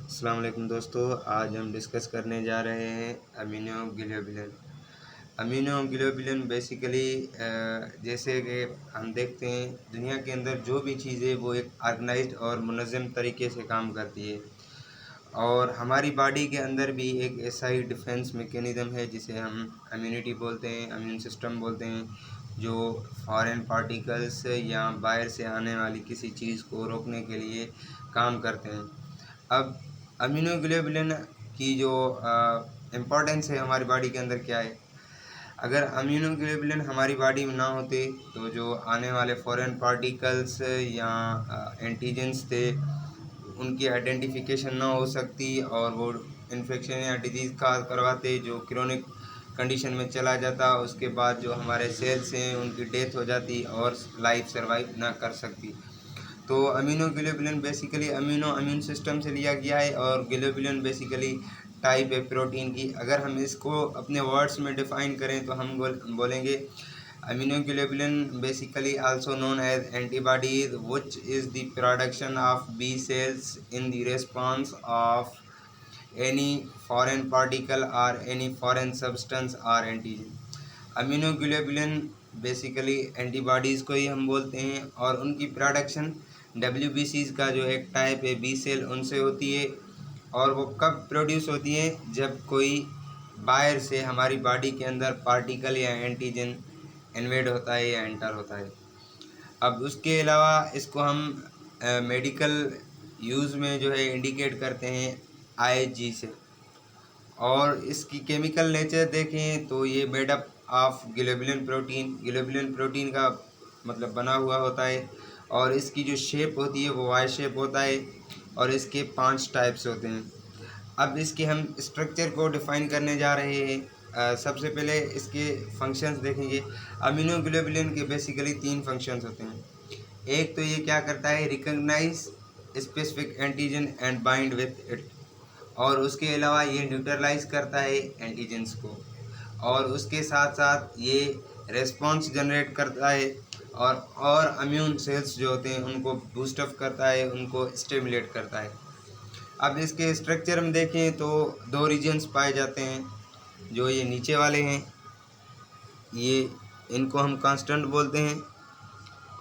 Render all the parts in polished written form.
अस्सलाम वालेकुम दोस्तों, आज हम डिस्कस करने जा रहे हैं अमीनोग्लोबुलिन। अमीनोग्लोबुलिन बेसिकली जैसे कि हम देखते हैं दुनिया के अंदर जो भी चीज़ें वो एक ऑर्गेनाइज्ड और मुनज़्ज़म तरीके से काम करती है। और हमारी बॉडी के अंदर भी एक ऐसा ही डिफेंस मैकेनिज़्म है जिसे हम इम्यूनिटी बोलते हैं, इम्यून सिस्टम बोलते हैं, जो फॉरेन पार्टिकल्स या बाहर से आने वाली किसी चीज़ को रोकने के लिए काम करते हैं। अब अमीनोग्लोबुलिन की जो इम्पोर्टेंस है हमारी बॉडी के अंदर क्या है। अगर अमीनोग्लोबुलिन हमारी बॉडी में ना होते तो जो आने वाले फॉरेन पार्टिकल्स या एंटीजेंस थे उनकी आइडेंटिफिकेशन ना हो सकती और वो इन्फेक्शन या डिजीज़ का करवाते जो क्रोनिक कंडीशन में चला जाता। उसके बाद जो हमारे सेल्स हैं उनकी डेथ हो जाती और लाइफ सर्वाइव ना कर सकती। तो अमीनोग्लोबुलिन बेसिकली इम्यून सिस्टम से लिया गया है और ग्लोबुलिन बेसिकली टाइप है प्रोटीन की। अगर हम इसको अपने वर्ड्स में डिफ़ाइन करें तो हम बोलेंगे immunoglobulin basically also known as antibodies which is the production of B cells in the response of any foreign particle or any foreign substance or antigen। Immunoglobulin basically antibodies को ही हम बोलते हैं और उनकी प्रोडक्शन WBCs का जो एक टाइप है बी सेल उनसे होती है। और वो कब प्रोड्यूस होती है, जब कोई बाहर से हमारी बॉडी के अंदर पार्टिकल या एंटीजन इन्वेड होता है या एंटर होता है। अब उसके अलावा इसको हम मेडिकल यूज़ में जो है इंडिकेट करते हैं IG से। और इसकी केमिकल नेचर देखें तो ये made up of globulin protein का मतलब बना हुआ होता है। और इसकी जो शेप होती है वो वाई शेप होता है और इसके 5 टाइप्स होते हैं। अब इसके हम स्ट्रक्चर को डिफ़ाइन करने जा रहे हैं। सबसे पहले इसके फंक्शंस देखेंगे। अमीनोग्लोबुलिन के बेसिकली 3 फंक्शंस होते हैं। एक तो ये क्या करता है, recognise specific antigen and bind with it. और उसके अलावा ये न्यूट्रलाइज करता है एंटीजेंस को। और उसके साथ साथ ये रेस्पॉन्स जनरेट करता है और इम्यून सेल्स जो होते हैं उनको बूस्ट अप करता है, उनको स्टिमुलेट करता है। अब इसके स्ट्रक्चर में देखें तो 2 रीजन्स पाए जाते हैं। जो ये नीचे वाले हैं ये इनको हम कांस्टेंट बोलते हैं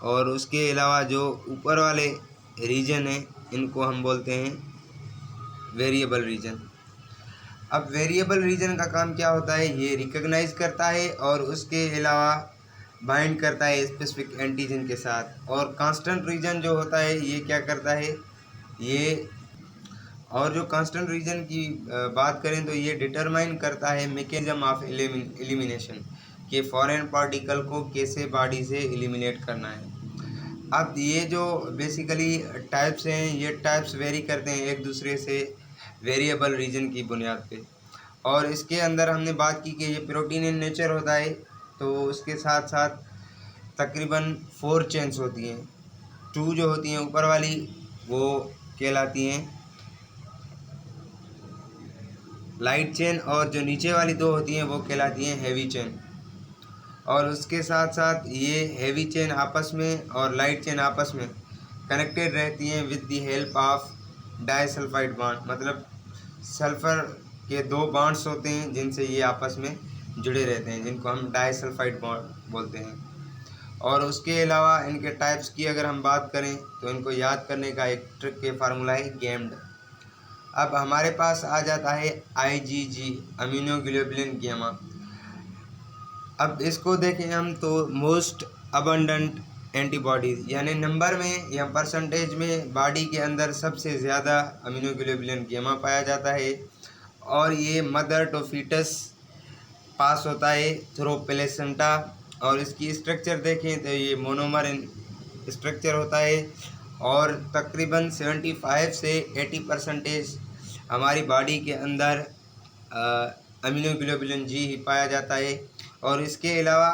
और उसके अलावा जो ऊपर वाले रीजन हैं इनको हम बोलते हैं वेरिएबल रीजन। अब वेरिएबल रीजन का काम क्या होता है, ये रिकॉग्नाइज करता है और उसके अलावा बाइंड करता है स्पेसिफिक एंटीजन के साथ। और कांस्टेंट रीजन जो होता है ये क्या करता है, ये और जो कांस्टेंट रीजन की बात करें तो ये डिटरमाइन करता है मैकेनिज्म ऑफ एलिमिनेशन कि फॉरेन पार्टिकल को कैसे बॉडी से एलिमिनेट करना है। अब ये जो बेसिकली टाइप्स हैं ये टाइप्स वेरी करते हैं एक दूसरे से वेरिएबल रीजन की बुनियाद पे। और इसके अंदर हमने बात की कि ये प्रोटीन इन नेचर होता है, तो उसके साथ साथ तकरीबन 4 चेन्स होती हैं। 2 जो होती हैं ऊपर वाली वो कहलाती हैं लाइट चेन और जो नीचे वाली 2 होती हैं वो कहलाती हैं हैवी चेन। और उसके साथ साथ ये हैवी चेन आपस में और लाइट चेन आपस में कनेक्टेड रहती हैं with the help of disulphide bond. मतलब सल्फ़र के 2 बॉन्ड्स होते हैं जिनसे ये आपस में जुड़े रहते हैं, जिनको हम डाइसल्फाइड बॉन्ड बोलते हैं। और उसके अलावा इनके टाइप्स की अगर हम बात करें तो इनको याद करने का एक ट्रिक के फार्मूला है गैम्ड। अब हमारे पास आ जाता है IgG अमीनोग्लोबुलिन गैमा। अब इसको देखें हम तो मोस्ट अबंडेंट एंटीबॉडीज़ यानी नंबर में या परसेंटेज में बॉडी के अंदर सबसे ज़्यादा अमीनोग्लोबुलिन गैमा पाया जाता है। और ये मदर टू फीटस पास होता है थ्रू प्लेसेंटा। और इसकी स्ट्रक्चर देखें तो ये मोनोमर स्ट्रक्चर होता है। और तकरीबन 75 से 80% हमारी बॉडी के अंदर अमीनोग्लोबुलिन जी ही पाया जाता है। और इसके अलावा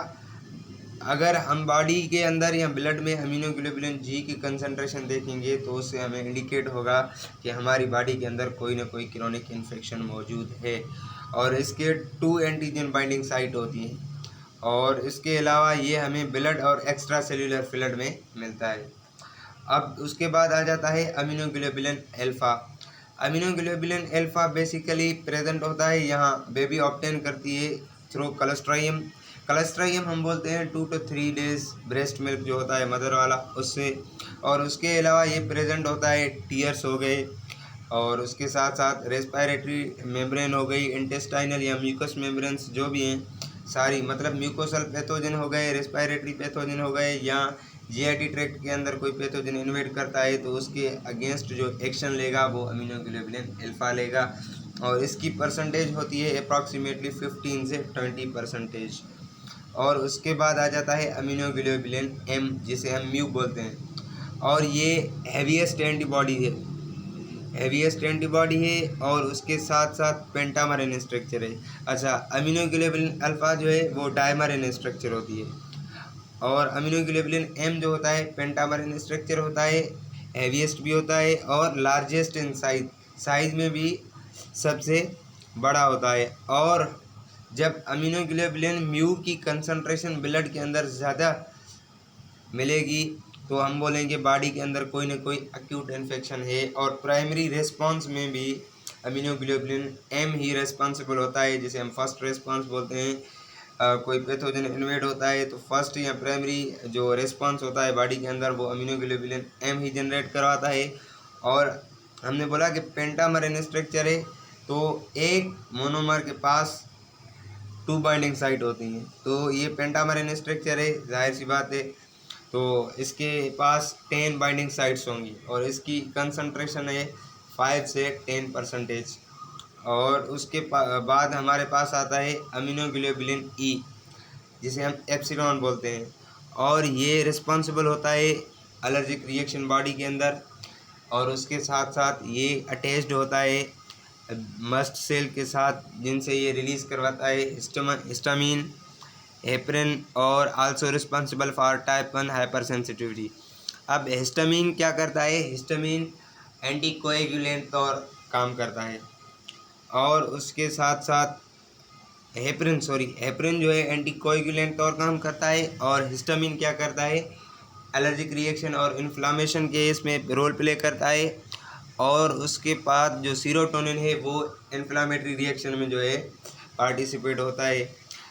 अगर हम बॉडी के अंदर या ब्लड में अमीनोग्लोबुलिन जी की कंसंट्रेशन देखेंगे तो उससे हमें इंडिकेट होगा कि हमारी बॉडी के अंदर कोई ना कोई क्रोनिक इन्फेक्शन मौजूद है। और इसके 2 एंटीजन बाइंडिंग साइट होती हैं। और इसके अलावा ये हमें ब्लड और एक्स्ट्रा सेल्यूलर फ्लूइड में मिलता है। अब उसके बाद आ जाता है अमीनोग्लोबुलिन अल्फ़ा। अमीनोग्लोबुलिन अल्फा बेसिकली प्रेजेंट होता है यहाँ बेबी ऑब्टेन करती है थ्रू कलस्ट्राइम। कलस्ट्राइम हम बोलते हैं 2 to 3 डेज ब्रेस्ट मिल्क जो होता है मदर वाला उससे। और उसके अलावा ये प्रेजेंट होता है टीयर्स हो गए, और उसके साथ साथ रेस्पिरेटरी मेम्ब्रेन हो गई, इंटेस्टाइनल या म्यूकस मेम्ब्रेन्स जो भी हैं सारी, मतलब म्यूकोसल पैथोजन हो गए, रेस्पिरेटरी पैथोजन हो गए, या जीआईटी ट्रैक्ट के अंदर कोई पैथोजन इन्वेट करता है तो उसके अगेंस्ट जो एक्शन लेगा वो अमीनोग्लोबुलिन अल्फा लेगा। और इसकी परसेंटेज होती है अप्रॉक्सीमेटली 15 से 20%। और उसके बाद आ जाता है अमीनोग्लोबुलिन एम जिसे हम म्यू बोलते हैं, और ये हैवीएस्ट एंटीबॉडी है, हैवीएस्ट एंटीबॉडी है, और उसके साथ साथ पेंटामर इन स्ट्रक्चर है। अच्छा, अमीनोग्लोबुलिन अल्फा जो है वो डायमर इन स्ट्रक्चर होती है, और अमीनोग्लोबुलिन एम जो होता है पेंटामर इन स्ट्रक्चर होता है, हैवीएस्ट भी होता है और लार्जेस्ट इन साइज, साइज में भी सबसे बड़ा होता है। और जब अमीनोग्लोबुलिन म्यू की कंसंट्रेशन ब्लड के अंदर ज़्यादा मिलेगी तो हम बोलेंगे बॉडी के अंदर कोई ना कोई एक्यूट इन्फेक्शन है। और प्राइमरी रिस्पांस में भी अमीनोग्लोबुलिन एम ही रिस्पॉन्सिबल होता है, जिसे हम फर्स्ट रिस्पांस बोलते हैं। कोई पैथोजन इन्वेड होता है तो फर्स्ट या प्राइमरी जो रिस्पांस होता है बॉडी के अंदर वो अमीनोग्लोबुलिन एम ही जनरेट करवाता है। और हमने बोला कि पेंटामर इन स्ट्रक्चर है तो एक मोनोमर के पास 2 बाइंडिंग साइट होती हैं, तो ये पेंटामर इन स्ट्रक्चर है, जाहिर सी बात है, तो इसके पास 10 बाइंडिंग साइट्स होंगी और इसकी कंसंट्रेशन है 5 से 10%। और उसके बाद हमारे पास आता है अमीनोग्लोबुलिन ई जिसे हम एप्सिलॉन बोलते हैं, और ये रिस्पॉन्सिबल होता है एलर्जिक रिएक्शन बॉडी के अंदर। और उसके साथ साथ ये अटैच्ड होता है मस्ट सेल के साथ जिनसे ये रिलीज़ करवाता है हिस्टामिन, हेपरिन, और also responsible for type 1 hyper sensitivity. अब हिस्टामिन क्या करता है, हिस्टामिन एंटीकोएगुलेंट तौर काम करता है, और उसके साथ साथ हेपरिन जो है एंटीकोएगुलेंट तौर काम करता है, और हिस्टामिन क्या करता है, एलर्जिक रिएक्शन और इन्फ्लामेशन के इसमें रोल प्ले करता है। और उसके बाद जो सीरोटोनिन है वो इन्फ्लामेटरी रिएक्शन में जो है पार्टिसिपेट होता है।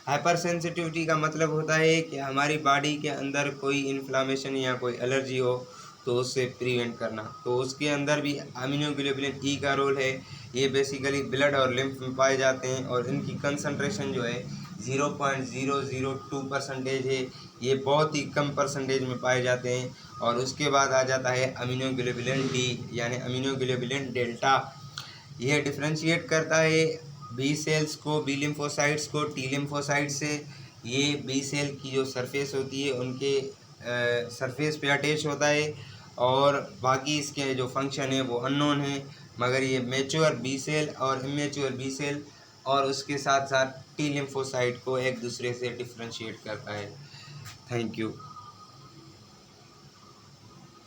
हाइपर सेंसिटिविटी का मतलब होता है कि हमारी बॉडी के अंदर कोई इन्फ्लामेशन या कोई एलर्जी हो तो उससे प्रिवेंट करना, तो उसके अंदर भी अमीनोग्लोबुलिन ई का रोल है। ये बेसिकली ब्लड और लिम्फ में पाए जाते हैं और इनकी कंसंट्रेशन जो है 0.002% है, ये बहुत ही कम परसेंटेज में पाए जाते हैं। और उसके बाद आ जाता है अमीनोग्लोबुलिन डी यानी अमीनोग्लोबुलिन डेल्टा। यह डिफ्रेंशिएट करता है बी सेल्स को, बी लिम्फोसाइट्स को टी लिम्फोसाइट से। ये बी सेल की जो सरफेस होती है उनके सरफेस पे अटैच होता है, और बाकी इसके जो फंक्शन है वो अननोन है, मगर ये मैच्योर बी सेल और इमेच्योर बी सेल और उसके साथ साथ टी लिम्फोसाइट को एक दूसरे से डिफ्रेंशिएट करता है। Thank you.